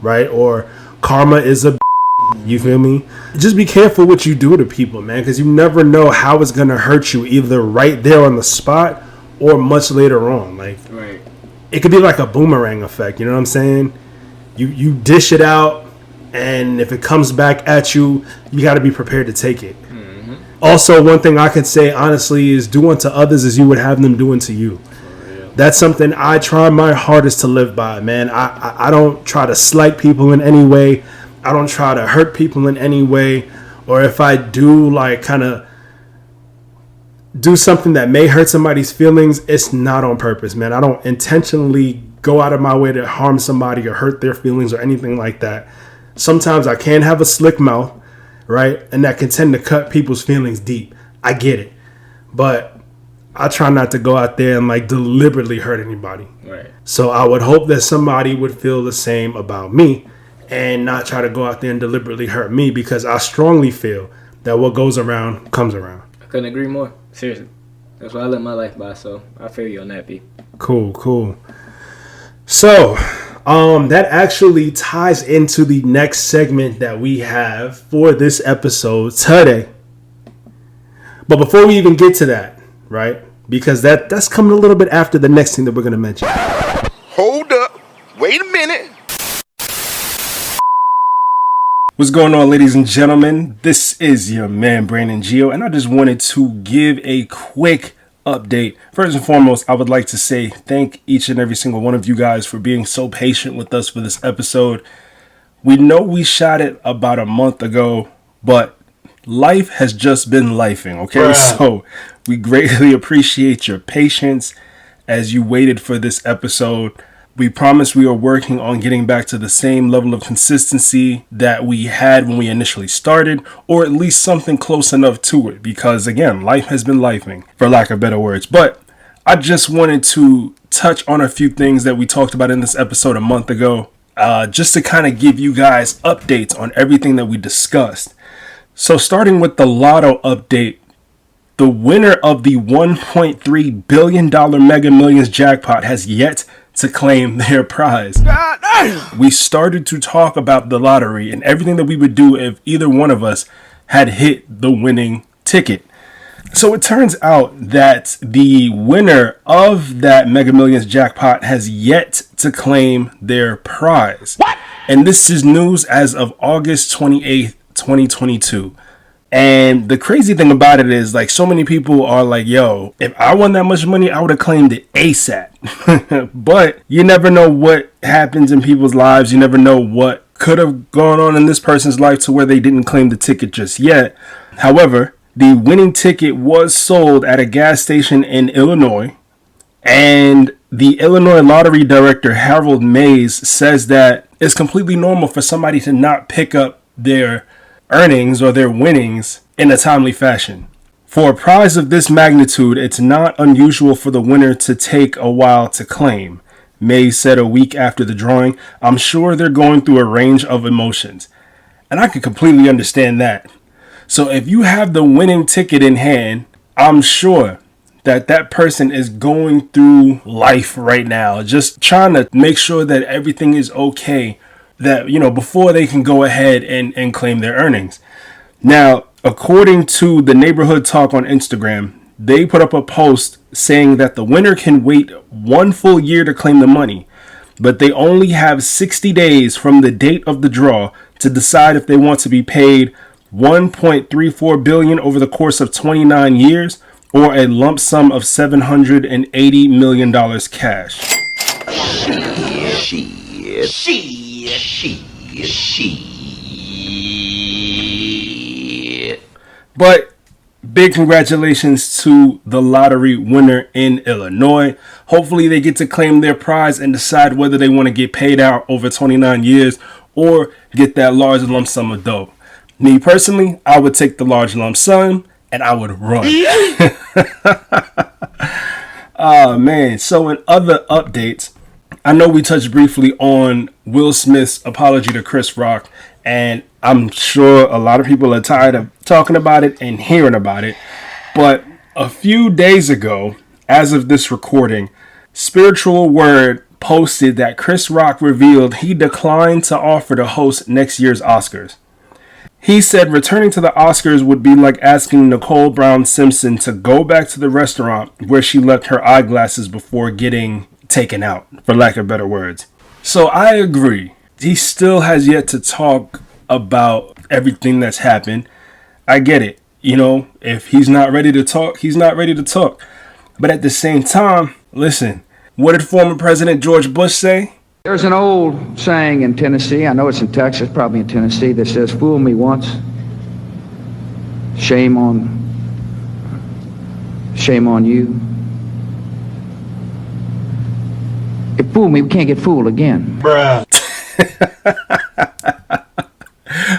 right? Or karma is a you feel me? Just be careful what you do to people, man, because you never know how it's going to hurt you either right there on the spot or much later on. Like, right. It could be like a boomerang effect, you know what I'm saying? You dish it out, and if it comes back at you, you got to be prepared to take it. Also, one thing I could say, honestly, is do unto others as you would have them do unto you. That's something I try my hardest to live by, man. I don't try to slight people in any way. I don't try to hurt people in any way. Or if I do, like, kind of do something that may hurt somebody's feelings, it's not on purpose, man. I don't intentionally go out of my way to harm somebody or hurt their feelings or anything like that. Sometimes I can have a slick mouth, right? And that can tend to cut people's feelings deep. I get it. But I try not to go out there and, like, deliberately hurt anybody. Right. So I would hope that somebody would feel the same about me and not try to go out there and deliberately hurt me, because I strongly feel that what goes around comes around. I couldn't agree more. Seriously. That's what I live my life by, so I feel you on that, P. Cool. So, that actually ties into the next segment that we have for this episode today. But before we even get to that, right? Because that's coming a little bit after the next thing that we're going to mention. Hold up. Wait a minute. What's going on, ladies and gentlemen? This is your man, Brandon Gio, and I just wanted to give a quick update. First and foremost, I would like to say thank each and every single one of you guys for being so patient with us for this episode. We know we shot it about a month ago, but life has just been lifing, okay? Bruh. So we greatly appreciate your patience as you waited for this episode. We promise we are working on getting back to the same level of consistency that we had when we initially started, or at least something close enough to it, because again, life has been lifing, for lack of better words. But I just wanted to touch on a few things that we talked about in this episode a month ago, just to kind of give you guys updates on everything that we discussed. So starting with the Lotto update, the winner of the $1.3 billion Mega Millions jackpot has yet to claim their prize. We started to talk about the lottery and everything that we would do if either one of us had hit the winning ticket. So it turns out that the winner of that Mega Millions jackpot has yet to claim their prize. What? And this is news as of August 28th, 2022. And the crazy thing about it is, like, so many people are like, yo, if I won that much money, I would have claimed it ASAP. But you never know what happens in people's lives. You never know what could have gone on in this person's life to where they didn't claim the ticket just yet. However, the winning ticket was sold at a gas station in Illinois. And the Illinois lottery director, Harold Mays, says that it's completely normal for somebody to not pick up their earnings or their winnings in a timely fashion. For a prize of this magnitude, it's not unusual for the winner to take a while to claim. Mays said a week after the drawing, "I'm sure they're going through a range of emotions." And I can completely understand that. So if you have the winning ticket in hand, I'm sure that that person is going through life right now, just trying to make sure that everything is okay, that, you know, before they can go ahead and claim their earnings. Now, according to the Neighborhood Talk on Instagram, they put up a post saying that the winner can wait 1 full year to claim the money, but they only have 60 days from the date of the draw to decide if they want to be paid $1.34 billion over the course of 29 years or a lump sum of $780 million cash. But big congratulations to the lottery winner in Illinois. Hopefully they get to claim their prize and decide whether they want to get paid out over 29 years or get that large lump sum of dough. Me personally, I would take the large lump sum and I would run. Oh man. So in other updates, I know we touched briefly on Will Smith's apology to Chris Rock, and I'm sure a lot of people are tired of talking about it and hearing about it. But a few days ago, as of this recording, Spiritual Word posted that Chris Rock revealed he declined to offer to host next year's Oscars. He said returning to the Oscars would be like asking Nicole Brown Simpson to go back to the restaurant where she left her eyeglasses before getting taken out, for lack of better words. So I agree. He still has yet to talk about everything that's happened. I get it. You know, if he's not ready to talk, he's not ready to talk. But at the same time, listen, what did former President George Bush say? There's an old saying in Tennessee, I know it's in Texas, probably in Tennessee, that says, "Fool me once, shame on you. If fool me, we can't get fooled again." Bruh.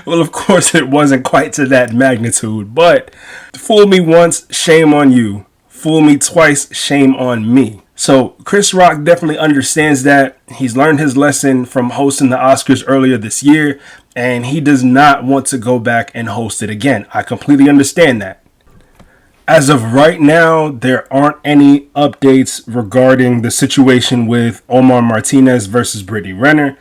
Well, of course, it wasn't quite to that magnitude, but fool me once, shame on you. Fool me twice, shame on me. So Chris Rock definitely understands that. He's learned his lesson from hosting the Oscars earlier this year, and he does not want to go back and host it again. I completely understand that. As of right now, there aren't any updates regarding the situation with Omar Martinez versus Brittany Renner.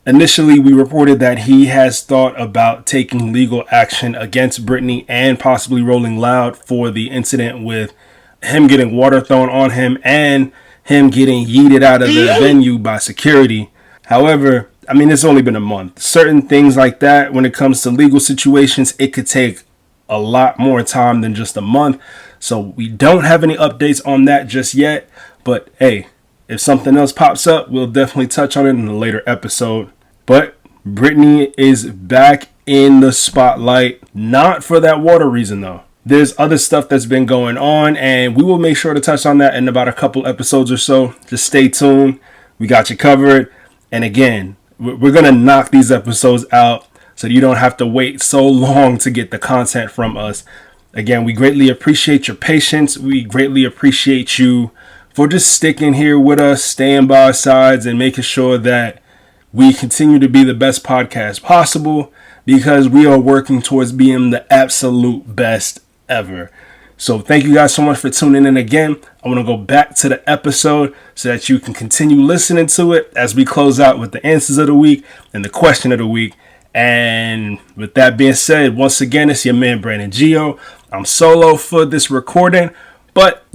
Initially, we reported that he has thought about taking legal action against Brittany and possibly Rolling Loud for the incident with him getting water thrown on him and him getting yeeted out of the venue by security. However, I mean, it's only been a month. Certain things like that, when it comes to legal situations, it could take a lot more time than just a month. So we don't have any updates on that just yet. But hey, if something else pops up, we'll definitely touch on it in a later episode. But Brittany is back in the spotlight, not for that water reason though. There's other stuff that's been going on, and we will make sure to touch on that in about a couple episodes or so. Just stay tuned. We got you covered. And again, we're going to knock these episodes out so you don't have to wait so long to get the content from us. Again, we greatly appreciate your patience. We greatly appreciate you for just sticking here with us, staying by our sides, and making sure that we continue to be the best podcast possible, because we are working towards being the absolute best ever. So thank you guys so much for tuning in again. I want to go back to the episode so that you can continue listening to it as we close out with the answers of the week and the question of the week. And with that being said, once again, it's your man Brandon Gio. I'm solo for this recording, but,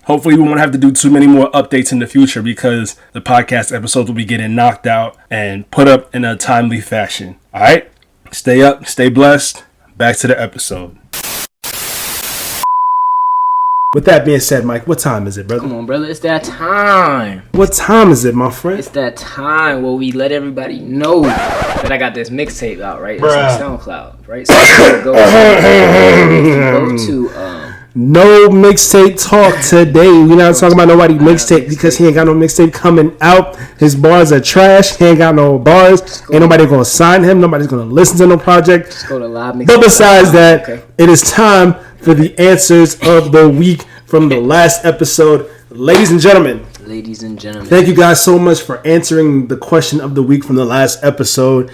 hopefully we won't have to do too many more updates in the future because the podcast episodes will be getting knocked out and put up in a timely fashion. All right? Stay up, stay blessed. Back to the episode. With that being said, Mike, what time is it, brother? Come on, brother. It's that time. What time is it, my friend? It's that time where we let everybody know that I got this mixtape out, right? It's on SoundCloud, right? So go to no mixtape talk today. We're not talking about nobody mixtape because he ain't got no mixtape coming out. His bars are trash. He ain't got no bars. Ain't nobody gonna sign him. Nobody's gonna listen to no project. Just go to live mixtape. But besides that, It is time for the answers of the week from the last episode. Ladies and gentlemen, thank you guys so much for answering the question of the week from the last episode.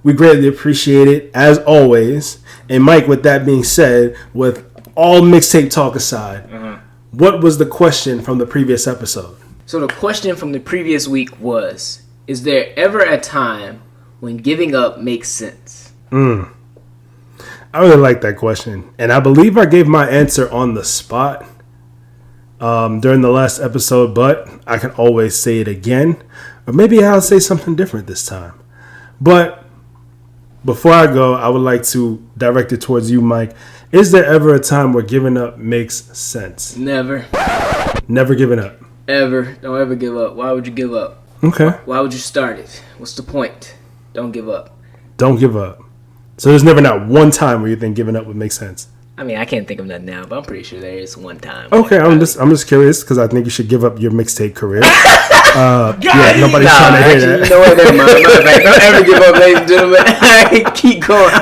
We greatly appreciate it, as always. And Mike, with that being said, with all mixtape talk aside, what was the question from the previous episode? So the question from the previous week was, is there ever a time when giving up makes sense? I really like that question. And I believe I gave my answer on the spot during the last episode, but I can always say it again. Or maybe I'll say something different this time. But before I go, I would like to direct it towards you, Mike. Is there ever a time where giving up makes sense? Never. Never giving up? Ever. Don't ever give up. Why would you give up? Okay. Why would you start it? What's the point? Don't give up. Don't give up. So there's never not one time where you think giving up would make sense? I mean, I can't think of nothing now, but I'm pretty sure there is one time. Okay, I'm just curious because I think you should give up your mixtape career. Nobody's trying to hear that. You know what? Never mind. Don't ever give up, ladies and gentlemen. Keep going.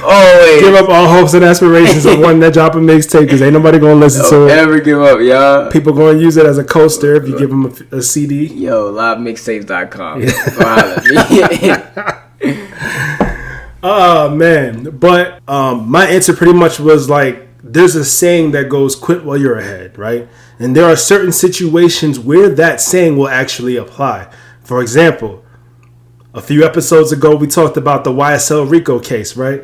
Always. Give up all hopes and aspirations of wanting to drop a mixtape because ain't nobody going to listen to it. Don't ever give up, y'all. People going to use it as a coaster if you give them a CD. Yo, livemixtapes.com. Oh, man. But my answer pretty much was like, there's a saying that goes, quit while you're ahead, right? And there are certain situations where that saying will actually apply. For example, a few episodes ago, we talked about the YSL Rico case, right?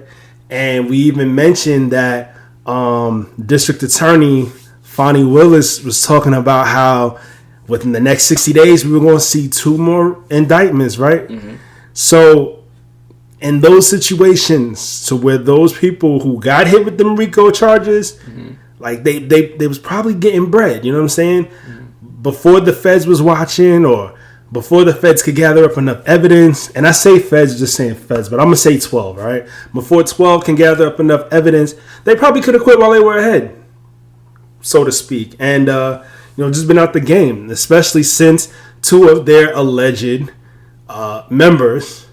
And we even mentioned that District Attorney Fonnie Willis was talking about how within the next 60 days, we were going to see 2 more indictments, right? Mm-hmm. So in those situations, to where those people who got hit with them RICO charges, like they was probably getting bread, you know what I'm saying? Before the feds was watching or before the feds could gather up enough evidence, and I say feds, just saying feds, but I'm going to say 12, all right? Before 12 can gather up enough evidence, they probably could have quit while they were ahead, so to speak. And, just been out the game, especially since 2 of their alleged members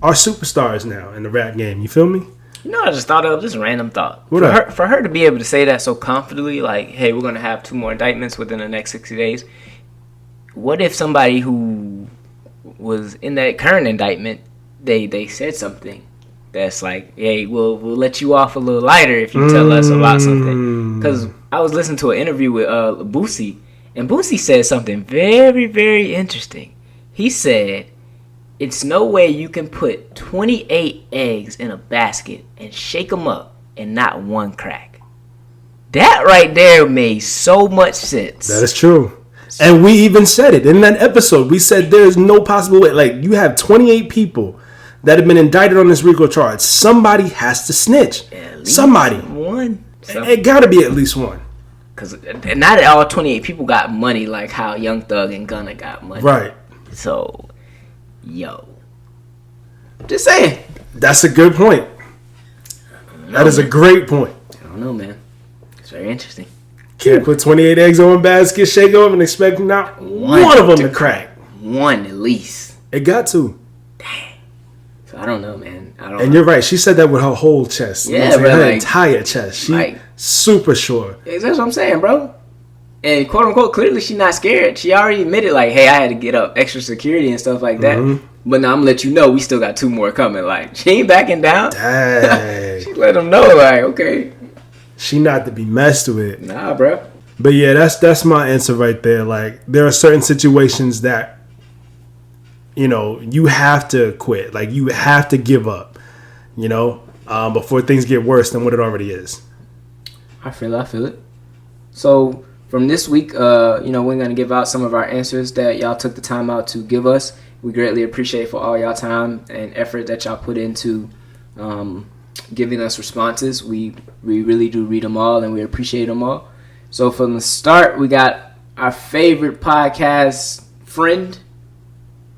are superstars now in the rap game. You feel me? I just thought of this random thought. What For her to be able to say that so confidently, like, hey, we're going to have 2 more indictments within the next 60 days. What if somebody who was in that current indictment, they said something that's like, hey, we'll let you off a little lighter if you tell us about something? Because I was listening to an interview with Boosie, and Boosie said something very, very interesting. He said, it's no way you can put 28 eggs in a basket and shake them up and not one crack. That right there made so much sense. That is true. And we even said it in that episode. We said there's no possible way. Like, you have 28 people that have been indicted on this RICO charge. Somebody has to snitch. Somebody. One. It got to be at least one. Because not all 28 people got money like how Young Thug and Gunna got money. Right. So, just saying. That's a good point. That is a great point. I don't know, man. It's very interesting. Can't put 28 eggs on one basket, shake them, and expect not one of them to crack. One at least. It got to. Dang. So I don't know, man. And you're right. She said that with her whole chest. Yeah, bro. Her entire chest. She super sure. That's what I'm saying, bro. And quote unquote, clearly she's not scared. She already admitted, like, hey, I had to get up extra security and stuff like that. Mm-hmm. But now I'm gonna let you know we still got 2 more coming. Like, she ain't backing down. Dang. She let them know, like, okay. She not to be messed with. Nah, bro. But yeah, that's my answer right there. Like, there are certain situations that, you have to quit. Like, you have to give up, before things get worse than what it already is. I feel it. So from this week, we're going to give out some of our answers that y'all took the time out to give us. We greatly appreciate for all y'all time and effort that y'all put into giving us responses. We really do read them all, and we appreciate them all. So from the start, we got our favorite podcast friend,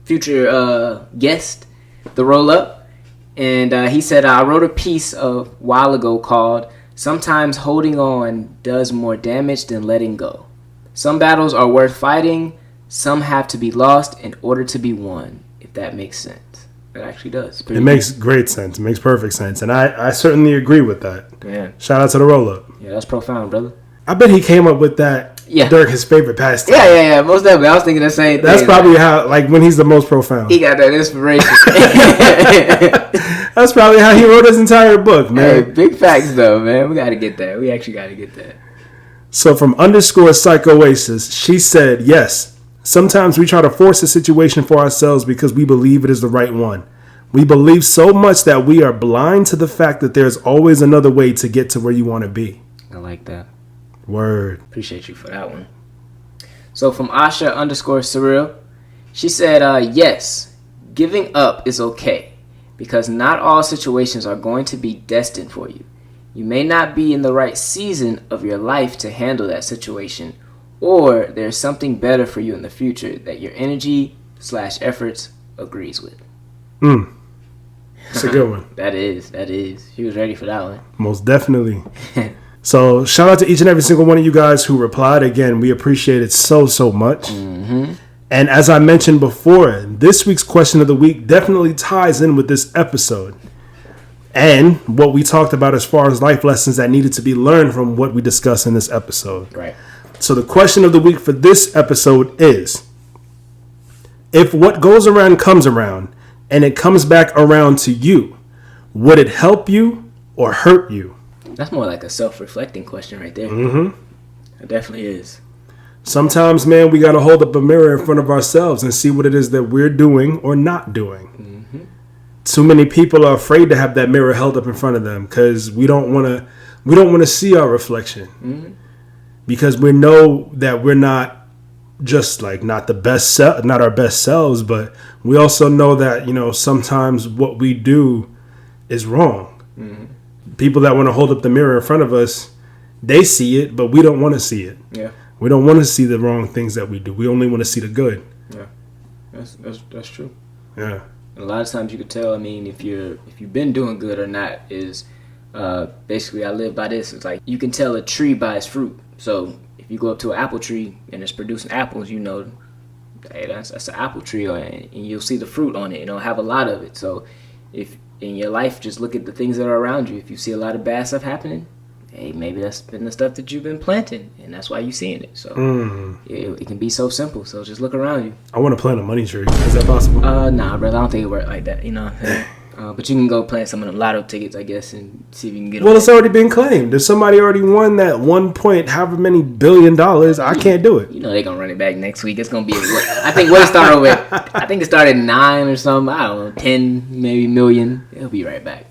future guest, The Roll Up. And he said, I wrote a piece a while ago called Sometimes Holding On Does More Damage Than Letting Go. Some battles are worth fighting. Some have to be lost in order to be won, if that makes sense. It actually does. It makes great sense. It makes perfect sense. And I certainly agree with that. Yeah. Shout out to The Roll Up. Yeah, that's profound, brother. I bet he came up with that during his favorite pastime. Yeah, most definitely. I was thinking the same thing. That's probably how, like, when he's the most profound. He got that inspiration. That's probably how he wrote his entire book, man. Hey, big facts, though, man. We got to get that. We actually got to get that. So from _Psychoasis, she said, yes, sometimes we try to force a situation for ourselves because we believe it is the right one. We believe so much that we are blind to the fact that there's always another way to get to where you want to be. I like that. Word. Appreciate you for that one. So from Asha _Surreal, she said, yes, giving up is okay because not all situations are going to be destined for you. You may not be in the right season of your life to handle that situation, or there's something better for you in the future that your energy/efforts agrees with. That's a good one. That is. She was ready for that one. Most definitely. So shout out to each and every single one of you guys who replied. Again, we appreciate it so much. Mm-hmm. And as I mentioned before, this week's question of the week definitely ties in with this episode and what we talked about as far as life lessons that needed to be learned from what we discussed in this episode. Right. So the question of the week for this episode is, if what goes around comes around and it comes back around to you, would it help you or hurt you? That's more like a self-reflecting question right there. Mm-hmm. It definitely is. Sometimes, man, we got to hold up a mirror in front of ourselves and see what it is that we're doing or not doing. Mm-hmm. Too many people are afraid to have that mirror held up in front of them because we don't want to see our reflection. Mm-hmm. Because we know that we're not just like not our best selves, but we also know that, sometimes what we do is wrong. Mm-hmm. People that want to hold up the mirror in front of us, they see it, but we don't want to see it. Yeah. We don't want to see the wrong things that we do. We only want to see the good. Yeah. That's true. Yeah. And a lot of times you could tell, if you've been doing good or not is basically I live by this. It's like you can tell a tree by its fruit. So if you go up to an apple tree and it's producing apples, hey, that's an apple tree, and you'll see the fruit on it. Have a lot of it. So if in your life, just look at the things that are around you. If you see a lot of bad stuff happening, hey, maybe that's been the stuff that you've been planting, and that's why you're seeing it. So it can be so simple. So just look around you. I want to plant a money tree. Is that possible? Nah, brother. I don't think it works like that. But you can go plant some of them Lotto tickets, I guess, and see if you can get them. Well, it's already been claimed. If somebody already won that 1 point, however many $1 billion, I can't do it. They're going to run it back next week. It's going to be, I think what it started with, I think it started 9 or something. I don't know, 10 maybe million. It'll be right back.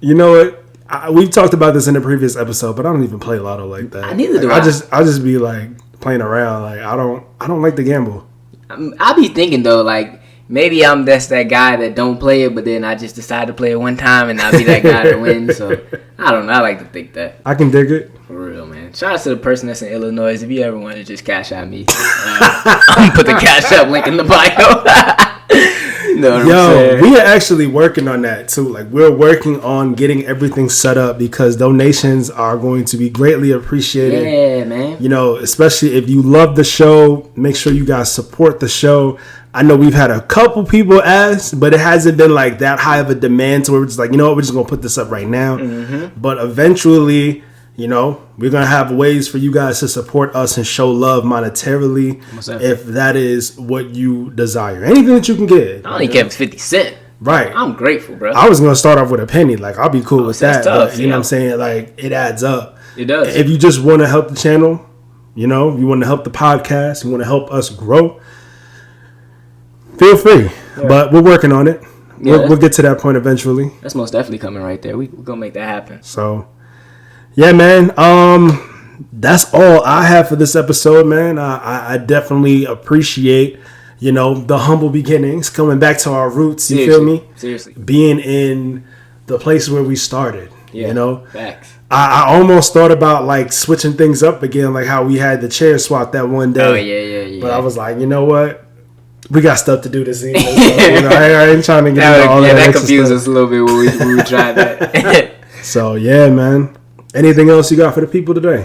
You know what? We've talked about this in a previous episode, but I don't even play Lotto like that. Neither do I. I just be like playing around. Like I don't like to gamble. I be thinking though, like maybe I'm just that guy that don't play it, but then I just decide to play it one time and I'll be that guy that wins. So I don't know. I like to think that. I can dig it. For real, man. Shout out to the person that's in Illinois. If you ever want to just cash out me, I'm gonna put the cash up link in the bio. We are actually working on that too. Like we're working on getting everything set up because donations are going to be greatly appreciated. Yeah, man. Especially if you love the show, make sure you guys support the show. I know we've had a couple people ask, but it hasn't been like that high of a demand to where we're just like, we're just gonna put this up right now. Mm-hmm. But eventually, we're going to have ways for you guys to support us and show love monetarily if that is what you desire. Anything that you can get. I only give it 50 cents. Right. I'm grateful, bro. I was going to start off with a penny. Like, I'll be cool with that. Tough, but, you know what I'm saying? Like, it adds up. It does. If you just want to help the channel, you want to help the podcast, you want to help us grow, feel free. Yeah. But we're working on it. Yeah, we'll get to that point eventually. That's most definitely coming right there. We're going to make that happen. So... Yeah, man. That's all I have for this episode, man. I definitely appreciate, the humble beginnings, coming back to our roots. You feel me? Seriously. Being in the place where we started. Yeah. Facts. I almost thought about like switching things up again, like how we had the chair swap that one day. Oh yeah. But I was like, you know what? We got stuff to do this evening. So, I ain't trying to get into all that. Yeah, that extra confused stuff. us a little bit when we tried that. So yeah, man. Anything else you got for the people today?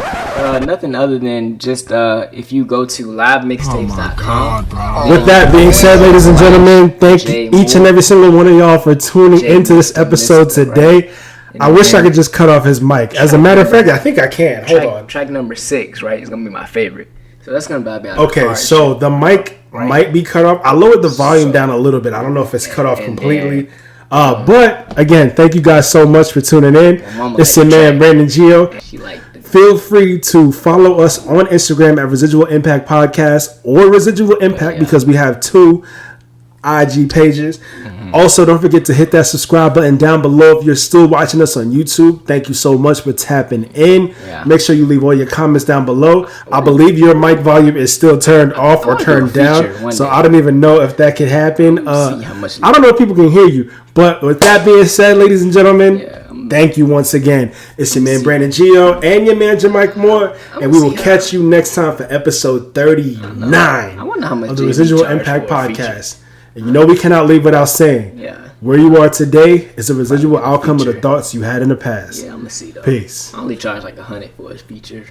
Nothing other than just if you go to livemixtapes.com. With that being said, ladies and gentlemen, thank each and every single one of y'all for tuning into this episode today. I wish I could just cut off his mic. As a matter of fact, I think I can. Hold on. Track number 6, right? It's gonna be my favorite. So that's gonna be okay. So the mic might be cut off. I lowered the volume down a little bit. I don't know if it's cut off completely. But again, thank you guys so much for tuning in. It's your man Brandon Gio. Feel free to follow us on Instagram at Residual Impact Podcast or Residual Impact because we have 2 IG pages. Also, don't forget to hit that subscribe button down below if you're still watching us on YouTube. Thank you so much for tapping in. Make sure you leave all your comments down below. I believe your mic volume is still turned off or turned down, so I don't even know if that could happen. I don't know if people can hear you, but with that being said, ladies and gentlemen, thank you once again. It's your man Brandon Gio and your man JaMichael Moore, and we will catch you next time for episode 39 of the Residual Impact Podcast. And we cannot leave without saying, where you are today is a residual outcome of the thoughts you had in the past. Yeah, I'm gonna see though. Peace. I only charge like $100 for a feature.